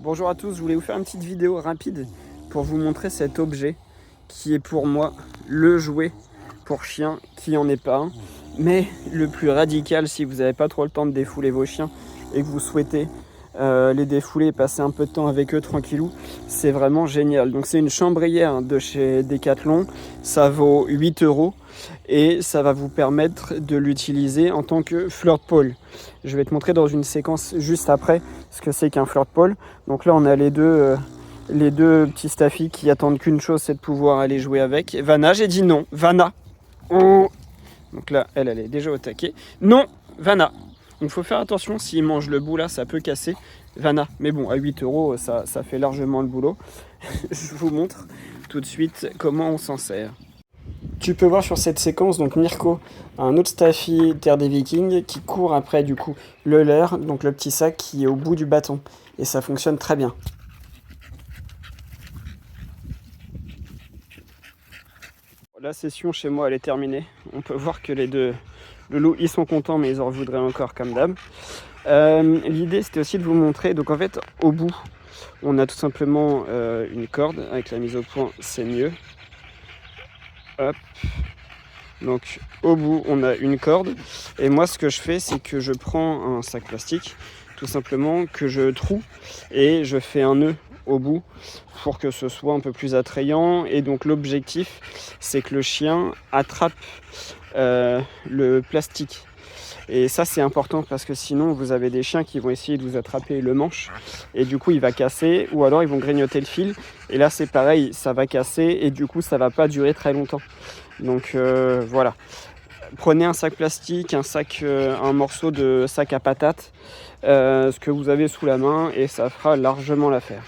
Bonjour à tous, je voulais vous faire une petite vidéo rapide pour vous montrer cet objet qui est pour moi le jouet pour chien, qui en est pas un, mais le plus radical si vous n'avez pas trop le temps de défouler vos chiens et que vous souhaitez les défouler et passer un peu de temps avec eux tranquillou, c'est vraiment génial. Donc c'est une chambrière de chez Decathlon, ça vaut 8 € et ça va vous permettre de l'utiliser en tant que flirt pole. Je vais te montrer dans une séquence juste après ce que c'est qu'un flirt pole. Donc là on a les deux petits staffies qui attendent qu'une chose, c'est de pouvoir aller jouer avec. Vanna, j'ai dit non. Vanna. Oh. Donc là elle est déjà au taquet. Non, Vanna. Donc il faut faire attention, s'il mange le bout là, ça peut casser. Vanna, mais bon, à 8 € ça fait largement le boulot. Je vous montre tout de suite comment on s'en sert. Tu peux voir sur cette séquence, donc Mirko, un autre staffy Terre des Vikings qui court après du coup le leurre, donc le petit sac qui est au bout du bâton. Et ça fonctionne très bien. La session chez moi elle est terminée. On peut voir que les deux loulous ils sont contents mais ils en voudraient encore comme d'hab. L'idée c'était aussi de vous montrer, donc en fait au bout on a tout simplement une corde, avec la mise au point c'est mieux. Hop. Donc au bout on a une corde et moi ce que je fais c'est que je prends un sac plastique tout simplement que je troue et je fais un nœud au bout pour que ce soit un peu plus attrayant. Et donc l'objectif c'est que le chien attrape le plastique. Et ça c'est important parce que sinon vous avez des chiens qui vont essayer de vous attraper le manche et du coup il va casser, ou alors ils vont grignoter le fil et là c'est pareil, ça va casser et du coup ça va pas durer très longtemps. Donc voilà, prenez un sac plastique, un morceau de sac à patates, ce que vous avez sous la main et ça fera largement l'affaire.